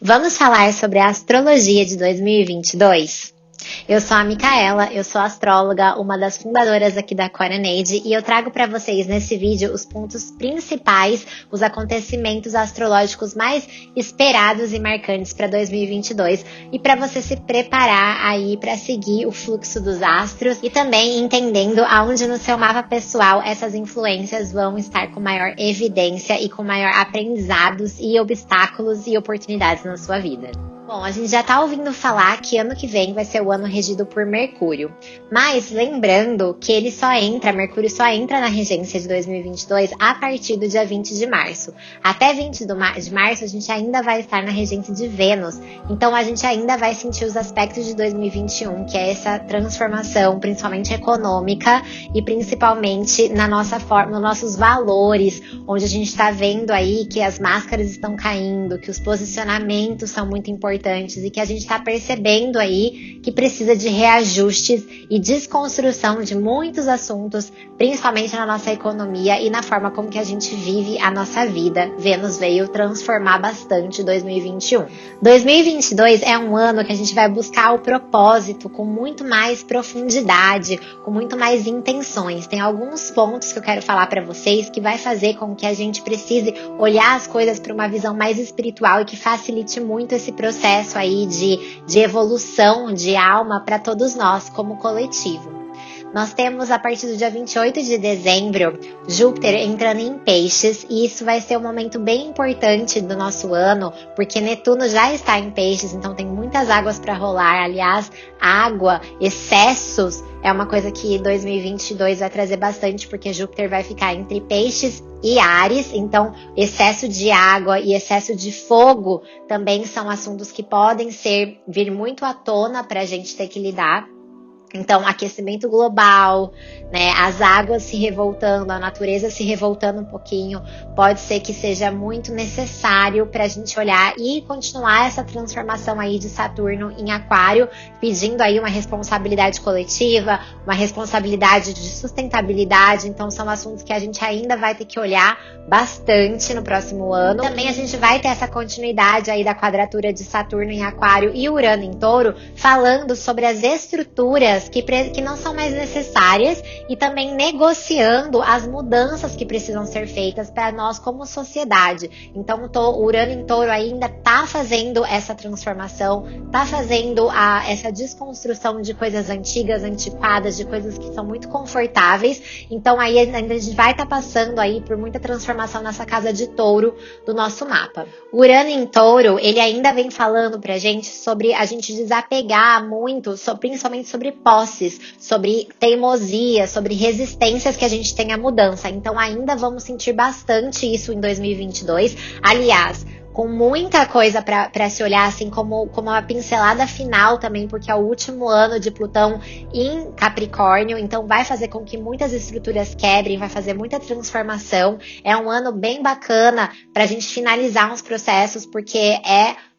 Vamos falar sobre a astrologia de 2022? Eu sou a Micaela, eu sou astróloga, uma das fundadoras aqui da Coronade, e eu trago para vocês nesse vídeo os pontos principais, os acontecimentos astrológicos mais esperados e marcantes para 2022, e para você se preparar aí para seguir o fluxo dos astros e também entendendo aonde no seu mapa pessoal essas influências vão estar com maior evidência e com maior aprendizados e obstáculos e oportunidades na sua vida. Bom, a gente já tá ouvindo falar que ano que vem vai ser o ano regido por Mercúrio, mas lembrando que Mercúrio só entra na regência de 2022 a partir do dia 20 de março. Até 20 de março a gente ainda vai estar na regência de Vênus, então a gente ainda vai sentir os aspectos de 2021, que é essa transformação, principalmente econômica e principalmente na nossa forma, nos nossos valores, onde a gente tá vendo aí que as máscaras estão caindo, que os posicionamentos são muito importantes e que a gente está percebendo aí que precisa de reajustes e desconstrução de muitos assuntos, principalmente na nossa economia e na forma como que a gente vive a nossa vida. Vênus veio transformar bastante 2021. 2022 é um ano que a gente vai buscar o propósito com muito mais profundidade, com muito mais intenções. Tem alguns pontos que eu quero falar para vocês que vai fazer com que a gente precise olhar as coisas para uma visão mais espiritual e que facilite muito esse processo aí de evolução de alma para todos nós como coletivo. Nós temos a partir do dia 28 de dezembro, Júpiter entrando em Peixes, e isso vai ser um momento bem importante do nosso ano, porque Netuno já está em Peixes, então tem muitas águas para rolar. Aliás, água, excessos, é uma coisa que 2022 vai trazer bastante, porque Júpiter vai ficar entre Peixes e Áries, então excesso de água e excesso de fogo também são assuntos que podem vir muito à tona para a gente ter que lidar. Então, aquecimento global, né, as águas se revoltando, a natureza se revoltando um pouquinho, pode ser que seja muito necessário para a gente olhar e continuar essa transformação aí de Saturno em Aquário, pedindo aí uma responsabilidade coletiva, uma responsabilidade de sustentabilidade. Então, são assuntos que a gente ainda vai ter que olhar bastante no próximo ano. Também a gente vai ter essa continuidade aí da quadratura de Saturno em Aquário e Urano em Touro, falando sobre as estruturas que não são mais necessárias e também negociando as mudanças que precisam ser feitas para nós como sociedade. Então o Urano em Touro ainda está fazendo essa transformação, está fazendo essa desconstrução de coisas antigas, antiquadas, de coisas que são muito confortáveis. Então aí ainda a gente vai estar passando aí por muita transformação nessa casa de Touro do nosso mapa. O Urano em Touro, ele ainda vem falando pra gente sobre a gente desapegar muito, principalmente sobre posses, sobre teimosia, sobre resistências que a gente tem à mudança. Então ainda vamos sentir bastante isso em 2022. Aliás, com muita coisa para se olhar, assim, como uma pincelada final também, porque é o último ano de Plutão em Capricórnio, então vai fazer com que muitas estruturas quebrem, vai fazer muita transformação. É um ano bem bacana para a gente finalizar uns processos, porque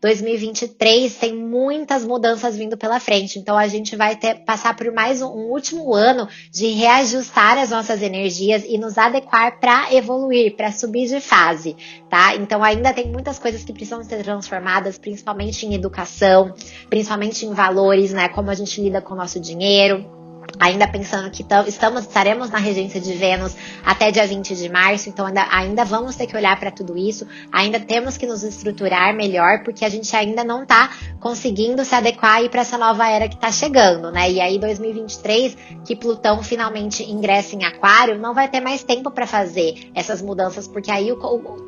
2023 tem muitas mudanças vindo pela frente, então a gente vai passar por mais um último ano de reajustar as nossas energias e nos adequar para evoluir, para subir de fase, tá? Então ainda tem muitas coisas que precisam ser transformadas, principalmente em educação, principalmente em valores, né? Como a gente lida com o nosso dinheiro. Ainda pensando que estaremos na regência de Vênus até dia 20 de março, então ainda vamos ter que olhar para tudo isso, ainda temos que nos estruturar melhor, porque a gente ainda não está conseguindo se adequar para essa nova era que está chegando, né? E aí 2023, que Plutão finalmente ingressa em Aquário, não vai ter mais tempo para fazer essas mudanças, porque aí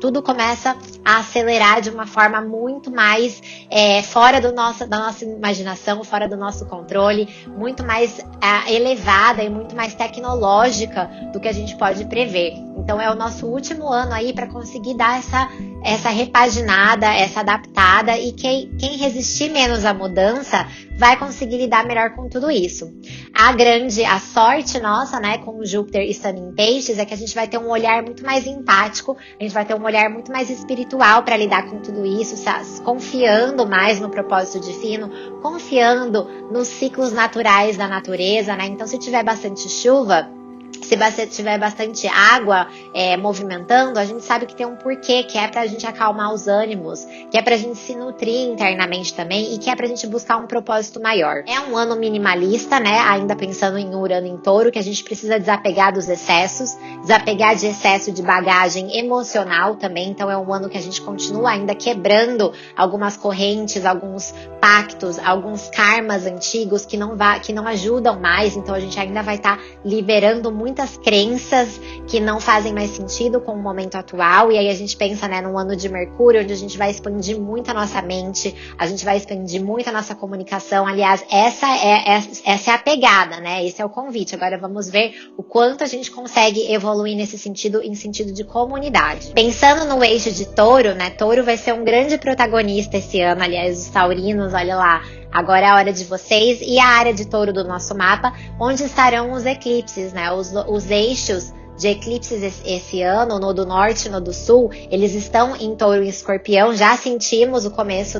tudo começa a acelerar de uma forma muito mais fora da nossa imaginação, fora do nosso controle, muito mais elevada e muito mais tecnológica do que a gente pode prever. Então é o nosso último ano aí para conseguir dar essa repaginada, essa adaptada, e quem resistir menos à mudança vai conseguir lidar melhor com tudo isso. A sorte nossa, né, com o Júpiter estando em Peixes, é que a gente vai ter um olhar muito mais empático, a gente vai ter um olhar muito mais espiritual para lidar com tudo isso, confiando mais no propósito divino, confiando nos ciclos naturais da natureza, né? Então, se tiver bastante chuva, Se tiver bastante água movimentando, a gente sabe que tem um porquê, que é pra gente acalmar os ânimos, que é pra gente se nutrir internamente também e que é pra gente buscar um propósito maior. É um ano minimalista, né? Ainda pensando em Urano em Touro, que a gente precisa desapegar dos excessos, desapegar de excesso de bagagem emocional também. Então é um ano que a gente continua ainda quebrando algumas correntes, alguns pactos, alguns karmas antigos que não ajudam mais. Então a gente ainda vai estar liberando muitas crenças que não fazem mais sentido com o momento atual, e aí a gente pensa, né, num ano de Mercúrio, onde a gente vai expandir muito a nossa mente, a gente vai expandir muito a nossa comunicação. Aliás, essa é a pegada, né, esse é o convite. Agora vamos ver o quanto a gente consegue evoluir nesse sentido, em sentido de comunidade. Pensando no eixo de Touro, né, Touro vai ser um grande protagonista esse ano. Aliás, os taurinos, olha lá, agora é a hora de vocês. E a área de Touro do nosso mapa, onde estarão os eclipses, né? Os eixos de eclipses esse ano, no do norte e no do sul, eles estão em Touro e Escorpião. Já sentimos o começo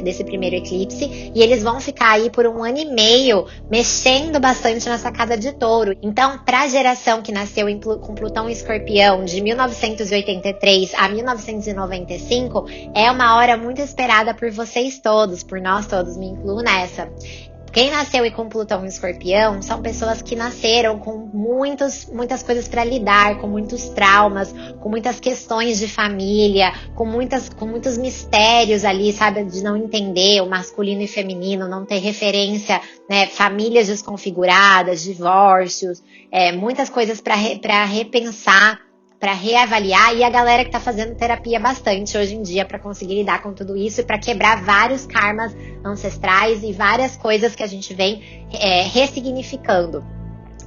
desse primeiro eclipse, e eles vão ficar aí por 1 ano e meio mexendo bastante nessa casa de Touro. Então, para a geração que nasceu com Plutão e Escorpião de 1983 a 1995, é uma hora muito esperada por vocês todos, por nós todos, me incluo nessa. Quem nasceu e com Plutão em Escorpião são pessoas que nasceram com muitas coisas para lidar, com muitos traumas, com muitas questões de família, com muitos mistérios ali, sabe, de não entender o masculino e feminino, não ter referência, né, famílias desconfiguradas, divórcios, muitas coisas para repensar, para reavaliar, e a galera que tá fazendo terapia bastante hoje em dia para conseguir lidar com tudo isso e para quebrar vários karmas ancestrais e várias coisas que a gente vem ressignificando.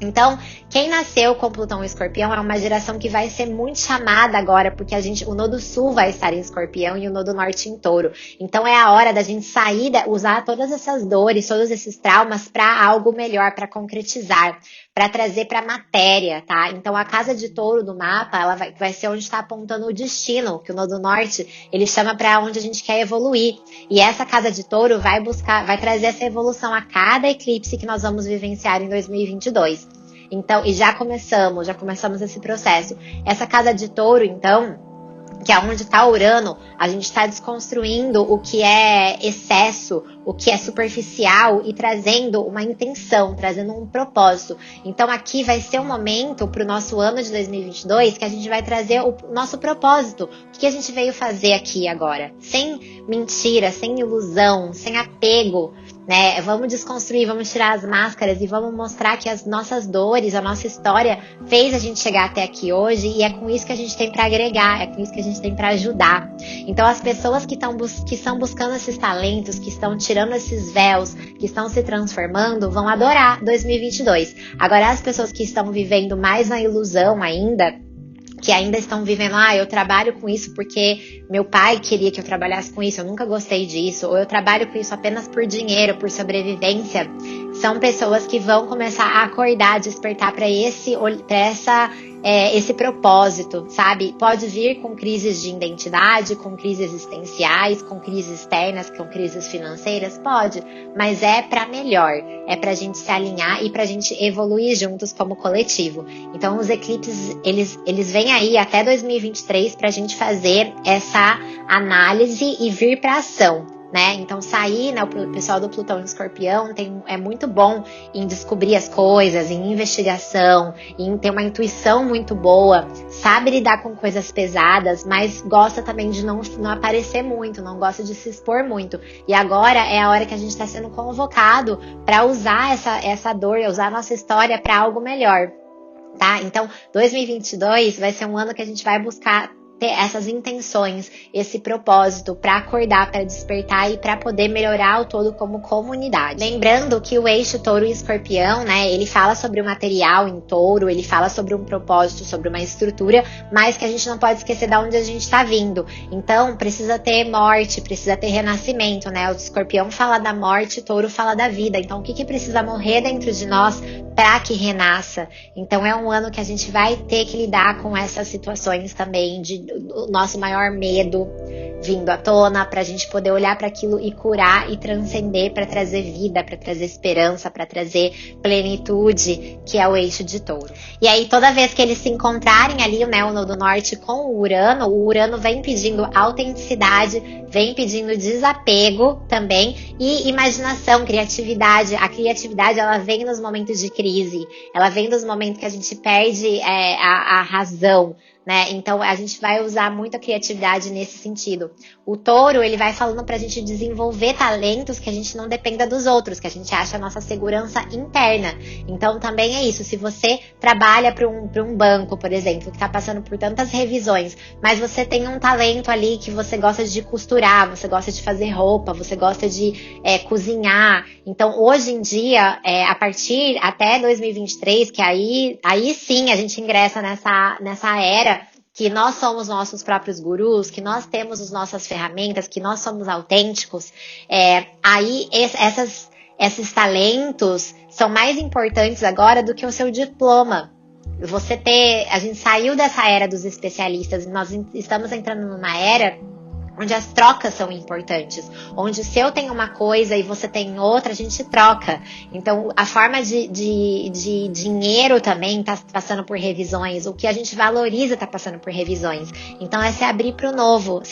Então, quem nasceu com Plutão em Escorpião é uma geração que vai ser muito chamada agora, porque o Nodo Sul vai estar em Escorpião e o Nodo Norte em Touro. Então é a hora da gente sair, usar todas essas dores, todos esses traumas para algo melhor, para concretizar, para trazer para a matéria, tá? Então a casa de Touro do mapa, ela vai ser onde está apontando o destino, que o Nodo Norte, ele chama para onde a gente quer evoluir. E essa casa de Touro vai trazer essa evolução a cada eclipse que nós vamos vivenciar em 2022. Então, e já começamos esse processo. Essa casa de Touro, então, que é onde está Urano, a gente está desconstruindo o que é excesso, o que é superficial e trazendo uma intenção, trazendo um propósito. Então aqui vai ser um momento para o nosso ano de 2022 que a gente vai trazer o nosso propósito. O que a gente veio fazer aqui agora? Sem mentira, sem ilusão, sem apego, né? Vamos desconstruir, vamos tirar as máscaras e vamos mostrar que as nossas dores, a nossa história fez a gente chegar até aqui hoje, e é com isso que a gente tem para agregar, é com isso que a gente tem para ajudar. Então as pessoas que estão buscando esses talentos, que estão tirando esses véus, que estão se transformando, vão adorar 2022. Agora as pessoas que estão vivendo mais na ilusão ainda, que ainda estão vivendo, eu trabalho com isso porque meu pai queria que eu trabalhasse com isso, eu nunca gostei disso, ou eu trabalho com isso apenas por dinheiro, por sobrevivência, são pessoas que vão começar a acordar, despertar para esse propósito, sabe? Pode vir com crises de identidade, com crises existenciais, com crises externas, com crises financeiras, pode, mas é para melhor, é pra gente se alinhar e pra gente evoluir juntos como coletivo. Então os eclipses, eles vêm aí até 2023 pra gente fazer essa análise e vir pra ação, né? Então sair, né, o pessoal do Plutão em Escorpião é muito bom em descobrir as coisas, em investigação, em ter uma intuição muito boa, sabe lidar com coisas pesadas, mas gosta também de não aparecer muito, não gosta de se expor muito. E agora é a hora que a gente está sendo convocado para usar essa dor, usar a nossa história para algo melhor, tá? Então 2022 vai ser um ano que a gente vai buscar ter essas intenções, esse propósito para acordar, para despertar e para poder melhorar o todo como comunidade. Lembrando que o eixo Touro e Escorpião, né, ele fala sobre o material em Touro, ele fala sobre um propósito, sobre uma estrutura, mas que a gente não pode esquecer de onde a gente está vindo. Então, precisa ter morte, precisa ter renascimento, né? O Escorpião fala da morte, Touro fala da vida. Então, o que precisa morrer dentro de nós para que renasça? Então, é um ano que a gente vai ter que lidar com essas situações também o nosso maior medo, vindo à tona, pra gente poder olhar para aquilo e curar e transcender, para trazer vida, para trazer esperança, para trazer plenitude, que é o eixo de Touro. E aí toda vez que eles se encontrarem ali, né, o Nodo Norte com o Urano vem pedindo autenticidade, vem pedindo desapego também e imaginação, criatividade. A criatividade, ela vem nos momentos de crise, ela vem nos momentos que a gente perde a razão, né? Então a gente vai usar muito a criatividade nesse sentido. O Touro, ele vai falando pra gente desenvolver talentos que a gente não dependa dos outros, que a gente acha a nossa segurança interna. Então também é isso, se você trabalha para um banco, por exemplo, que tá passando por tantas revisões, mas você tem um talento ali que você gosta de costurar, você gosta de fazer roupa, você gosta de cozinhar. Então hoje em dia, a partir até 2023, que aí sim a gente ingressa nessa era que nós somos nossos próprios gurus, que nós temos as nossas ferramentas, que nós somos autênticos, aí esses talentos são mais importantes agora do que o seu diploma. A gente saiu dessa era dos especialistas, nós estamos entrando numa era onde as trocas são importantes, onde se eu tenho uma coisa e você tem outra, a gente troca. Então, a forma de dinheiro também está passando por revisões, o que a gente valoriza está passando por revisões. Então, é se abrir para o novo,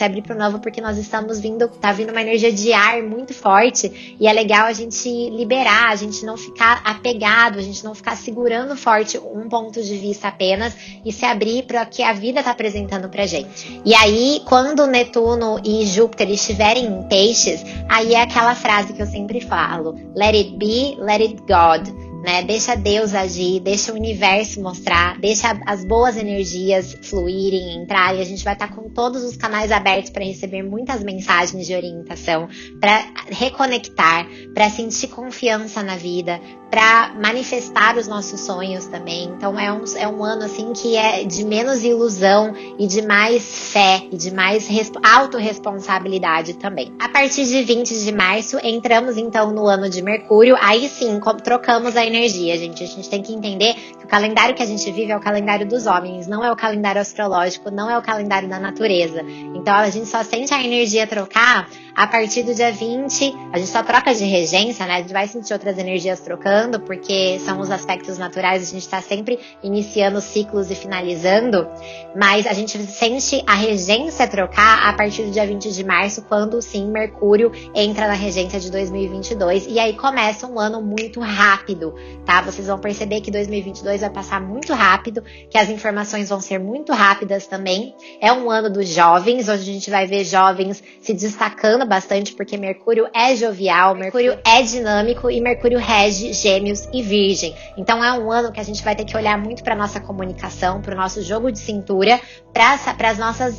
porque nós tá vindo uma energia de ar muito forte e é legal a gente liberar, a gente não ficar apegado, a gente não ficar segurando forte um ponto de vista apenas e se abrir para o que a vida está apresentando pra gente. E aí, quando Netuno e Júpiter estiverem em peixes, aí é aquela frase que eu sempre falo: let it be, let it God, né? Deixa Deus agir, deixa o universo mostrar, deixa as boas energias fluírem, entrarem. A gente vai estar com todos os canais abertos para receber muitas mensagens de orientação, para reconectar, para sentir confiança na vida, para manifestar os nossos sonhos também. Então é um ano assim que é de menos ilusão e de mais fé e de mais autorresponsabilidade também. A partir de 20 de março entramos então no ano de Mercúrio. Aí sim trocamos a energia, gente. A gente tem que entender que o calendário que a gente vive é o calendário dos homens, não é o calendário astrológico, não é o calendário da natureza. Então a gente só sente a energia trocar a partir do dia 20, a gente só troca de regência, né? A gente vai sentir outras energias trocando, porque são os aspectos naturais, a gente está sempre iniciando ciclos e finalizando, mas a gente sente a regência trocar a partir do dia 20 de março, quando sim, Mercúrio entra na regência de 2022, e aí começa um ano muito rápido, tá? Vocês vão perceber que 2022 vai passar muito rápido, que as informações vão ser muito rápidas também. É um ano dos jovens, onde a gente vai ver jovens se destacando bastante, porque Mercúrio é jovial, Mercúrio é dinâmico e Mercúrio rege Gêmeos e Virgem. Então é um ano que a gente vai ter que olhar muito para nossa comunicação, para o nosso jogo de cintura, para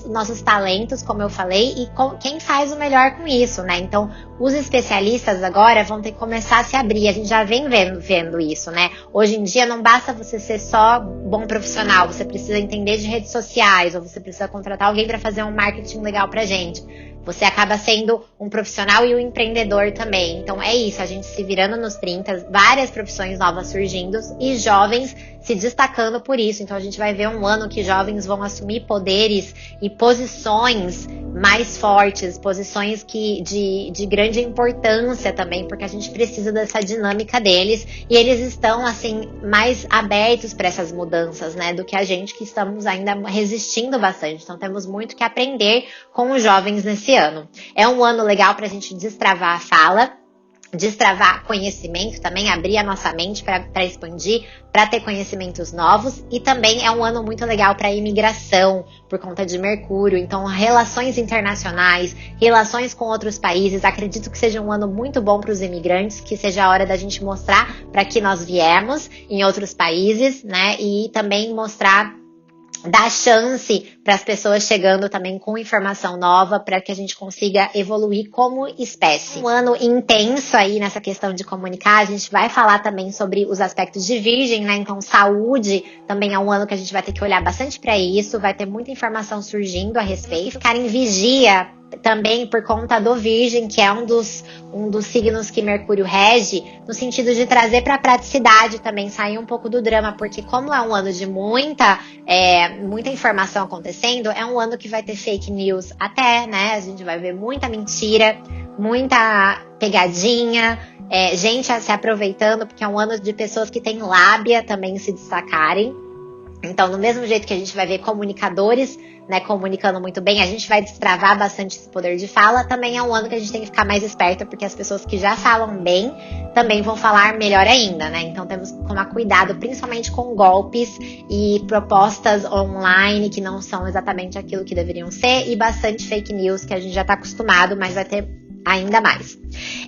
nossos talentos, como eu falei, e quem faz o melhor com isso, né? Então os especialistas agora vão ter que começar a se abrir. A gente já vem vendo isso, né? Hoje em dia não basta você ser só bom profissional, você precisa entender de redes sociais, ou você precisa contratar alguém para fazer um marketing legal pra gente. Você acaba sendo um profissional e um empreendedor também. Então é isso, a gente se virando nos 30, várias profissões novas surgindo e jovens se destacando por isso. Então a gente vai ver um ano que jovens vão assumir poderes e posições mais fortes, posições de grande importância também, porque a gente precisa dessa dinâmica deles e eles estão assim mais abertos para essas mudanças, né, do que a gente, que estamos ainda resistindo bastante. Então temos muito que aprender com os jovens nesse ano. É um ano legal para a gente destravar a fala, destravar conhecimento também, abrir a nossa mente para expandir, para ter conhecimentos novos, e também é um ano muito legal para imigração, por conta de Mercúrio. Então relações internacionais, relações com outros países, acredito que seja um ano muito bom para os imigrantes, que seja a hora da gente mostrar para que nós viemos em outros países, né, e também mostrar, dar chance para as pessoas chegando também com informação nova, para que a gente consiga evoluir como espécie. Um ano intenso aí nessa questão de comunicar. A gente vai falar também sobre os aspectos de Virgem, né? Então saúde também é um ano que a gente vai ter que olhar bastante para isso, vai ter muita informação surgindo a respeito. Ficar em vigia também por conta do Virgem, que é um dos signos que Mercúrio rege, no sentido de trazer para a praticidade também, sair um pouco do drama, porque como é um ano de muita informação acontecendo, é um ano que vai ter fake news até, né? A gente vai ver muita mentira, muita pegadinha, gente se aproveitando, porque é um ano de pessoas que têm lábia também se destacarem. Então, do mesmo jeito que a gente vai ver comunicadores, né, comunicando muito bem, a gente vai destravar bastante esse poder de fala. Também é um ano que a gente tem que ficar mais esperta, porque as pessoas que já falam bem também vão falar melhor ainda, né? Então temos que tomar cuidado, principalmente com golpes e propostas online que não são exatamente aquilo que deveriam ser, e bastante fake news que a gente já tá acostumado, mas vai ter ainda mais.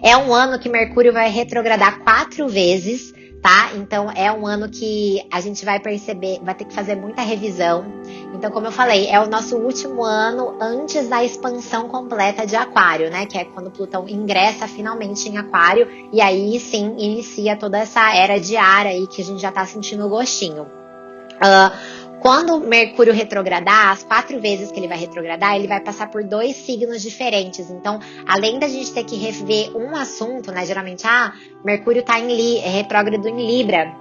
É um ano que Mercúrio vai retrogradar 4 vezes, tá? Então é um ano que a gente vai perceber, vai ter que fazer muita revisão. Então, como eu falei, é o nosso último ano antes da expansão completa de Aquário, né? Que é quando Plutão ingressa finalmente em Aquário, e aí sim inicia toda essa era de ar aí que a gente já tá sentindo o gostinho. Quando Mercúrio retrogradar, as 4 vezes que ele vai retrogradar, ele vai passar por 2 signos diferentes. Então, além da gente ter que rever um assunto, né? Geralmente, Mercúrio tá retrógrado em Libra.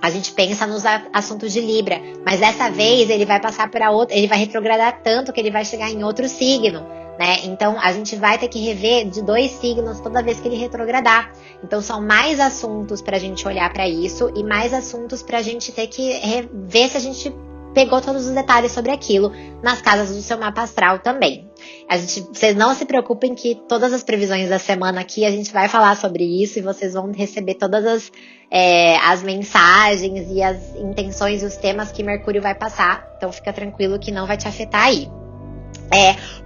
A gente pensa nos assuntos de Libra. Mas dessa vez, ele vai passar para outra, ele vai retrogradar tanto que ele vai chegar em outro signo, né? Então, a gente vai ter que rever de 2 signos toda vez que ele retrogradar. Então, são mais assuntos pra gente olhar pra isso e mais assuntos pra gente ter que ver se a gente pegou todos os detalhes sobre aquilo nas casas do seu mapa astral também. Vocês não se preocupem que todas as previsões da semana aqui a gente vai falar sobre isso e vocês vão receber todas as mensagens e as intenções e os temas que Mercúrio vai passar. Então fica tranquilo que não vai te afetar aí.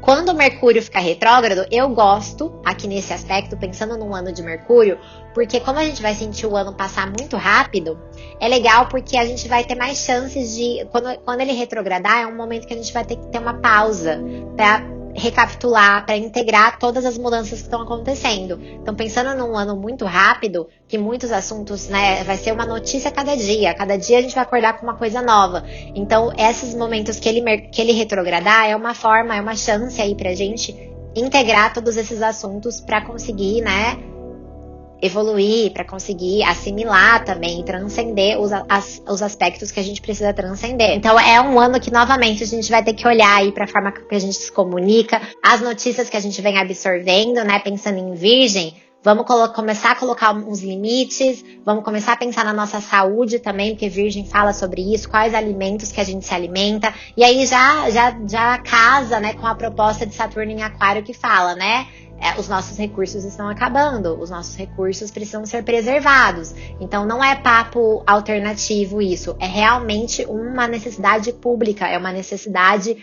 Quando o Mercúrio ficar retrógrado, eu gosto, aqui nesse aspecto, pensando num ano de Mercúrio, porque como a gente vai sentir o ano passar muito rápido, é legal porque a gente vai ter mais chances de... Quando ele retrogradar, é um momento que a gente vai ter que ter uma pausa para recapitular, para integrar todas as mudanças que estão acontecendo. Então, pensando num ano muito rápido, que muitos assuntos, né, vai ser uma notícia cada dia a gente vai acordar com uma coisa nova. Então, esses momentos que ele retrogradar é uma forma, é uma chance aí pra gente integrar todos esses assuntos para conseguir, né, evoluir, para conseguir assimilar também, transcender os aspectos que a gente precisa transcender. Então é um ano que novamente a gente vai ter que olhar aí para a forma que a gente se comunica, as notícias que a gente vem absorvendo, né, pensando em Virgem. Vamos começar a colocar uns limites, vamos começar a pensar na nossa saúde também, porque Virgem fala sobre isso, quais alimentos que a gente se alimenta, e aí já casa, né, com a proposta de Saturno em Aquário que fala, né, os nossos recursos estão acabando, os nossos recursos precisam ser preservados. Então não é papo alternativo isso, é realmente uma necessidade pública, é uma necessidade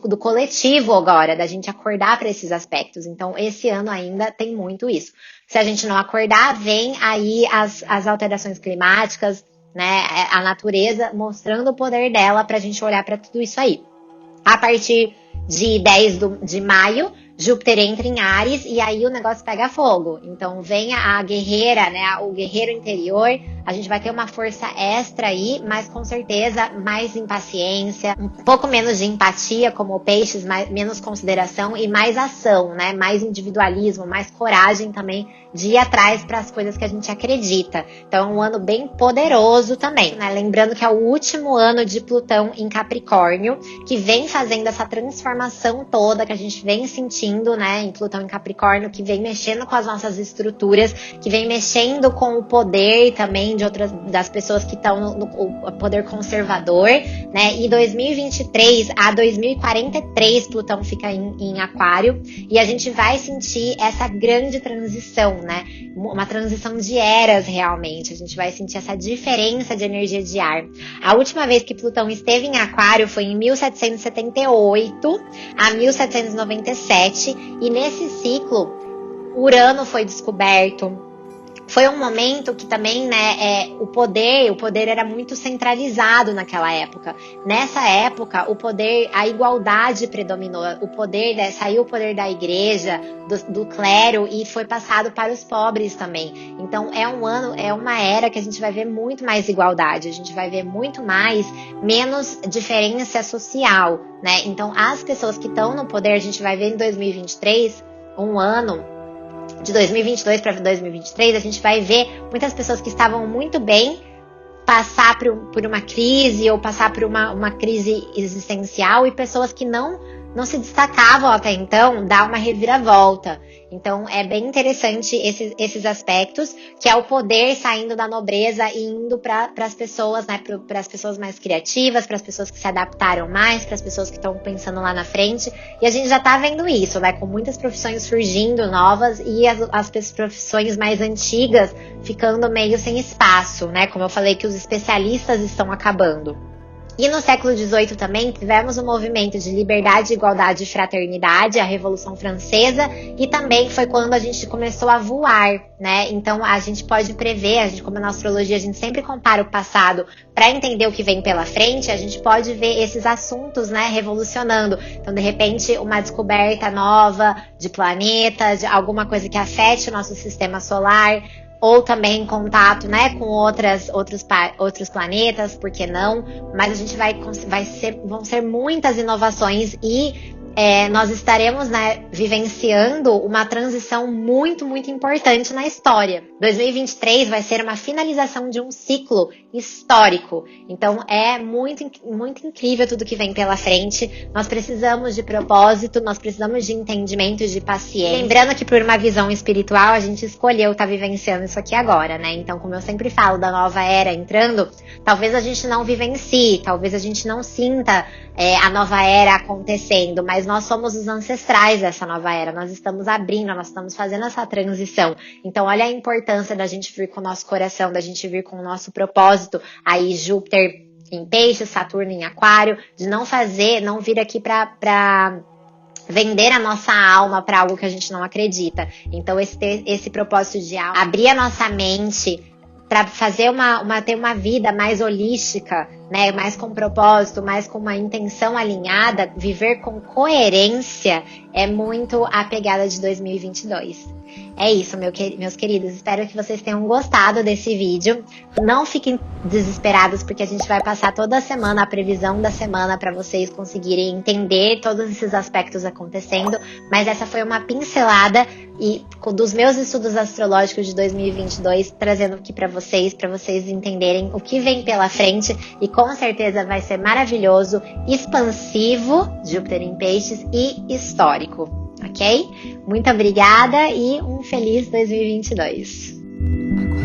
do coletivo agora, da gente acordar para esses aspectos. Então esse ano ainda tem muito isso. Se a gente não acordar, vem aí as alterações climáticas, né, a natureza mostrando o poder dela para a gente olhar para tudo isso aí. A partir de 10 de maio, Júpiter entra em Áries e aí o negócio pega fogo. Então vem a guerreira, né, o guerreiro interior. A gente vai ter uma força extra aí, mas com certeza mais impaciência, um pouco menos de empatia como peixes, menos consideração e mais ação, né? Mais individualismo, mais coragem também de ir atrás para as coisas que a gente acredita. Então é um ano bem poderoso também, né? Lembrando que é o último ano de Plutão em Capricórnio, que vem fazendo essa transformação toda que a gente vem sentindo, né? Em Plutão em Capricórnio, que vem mexendo com as nossas estruturas, que vem mexendo com o poder também de outras das pessoas que estão no poder conservador, né? E 2023 a 2043 Plutão fica em Aquário e a gente vai sentir essa grande transição, né? Uma transição de eras realmente. A gente vai sentir essa diferença de energia de ar. A última vez que Plutão esteve em Aquário foi em 1778 a 1797 e nesse ciclo Urano foi descoberto. Foi um momento que também, né, o poder era muito centralizado naquela época. Nessa época, a igualdade predominou. Saiu o poder da igreja, do clero e foi passado para os pobres também. Então, Então é uma era que a gente vai ver muito mais igualdade, a gente vai ver muito mais, menos diferença social, né? Então as pessoas que estão no poder, a gente vai ver em 2023, um ano de 2022 para 2023, a gente vai ver muitas pessoas que estavam muito bem passar por uma crise ou passar por uma crise existencial, e pessoas que não se destacavam até então dar uma reviravolta. Então é bem interessante esses aspectos, que é o poder saindo da nobreza e indo para as pessoas, né, para as pessoas mais criativas, para as pessoas que se adaptaram mais, para as pessoas que estão pensando lá na frente. E a gente já está vendo isso, né, com muitas profissões surgindo novas e as profissões mais antigas ficando meio sem espaço, né, como eu falei, que os especialistas estão acabando. E no século XVIII também tivemos um movimento de liberdade, igualdade e fraternidade, a Revolução Francesa, e também foi quando a gente começou a voar, né? Então a gente pode prever, como na astrologia a gente sempre compara o passado para entender o que vem pela frente, a gente pode ver esses assuntos, né, revolucionando. Então, de repente, uma descoberta nova de planeta, de alguma coisa que afete o nosso sistema solar, ou também em contato, né, com outros planetas, por que não? Mas a gente vão ser muitas inovações e nós estaremos, né, vivenciando uma transição muito, muito importante na história. 2023 vai ser uma finalização de um ciclo histórico. Então é muito, muito incrível tudo que vem pela frente. Nós precisamos de propósito, nós precisamos de entendimento, de paciência. Lembrando que por uma visão espiritual a gente escolheu estar vivenciando isso aqui agora, né? Então, como eu sempre falo da nova era entrando, talvez a gente não vivencie, talvez a gente não sinta a nova era acontecendo, mas nós somos os ancestrais dessa nova era, nós estamos abrindo, nós estamos fazendo essa transição. Então olha a importância da gente vir com o nosso coração, da gente vir com o nosso propósito, aí Júpiter em Peixes, Saturno em Aquário, de não vir aqui pra vender a nossa alma para algo que a gente não acredita. Então esse propósito de abrir a nossa mente para fazer ter uma vida mais holística, né, mais com propósito, mais com uma intenção alinhada, viver com coerência, é muito a pegada de 2022. É isso, meus queridos. Espero que vocês tenham gostado desse vídeo. Não fiquem desesperados, porque a gente vai passar toda a semana a previsão da semana para vocês conseguirem entender todos esses aspectos acontecendo. Mas essa foi uma pincelada dos meus estudos astrológicos de 2022, trazendo aqui para vocês entenderem o que vem pela frente. E com certeza vai ser maravilhoso, expansivo, Júpiter em Peixes, e histórico. Ok? Muito obrigada e um feliz 2022.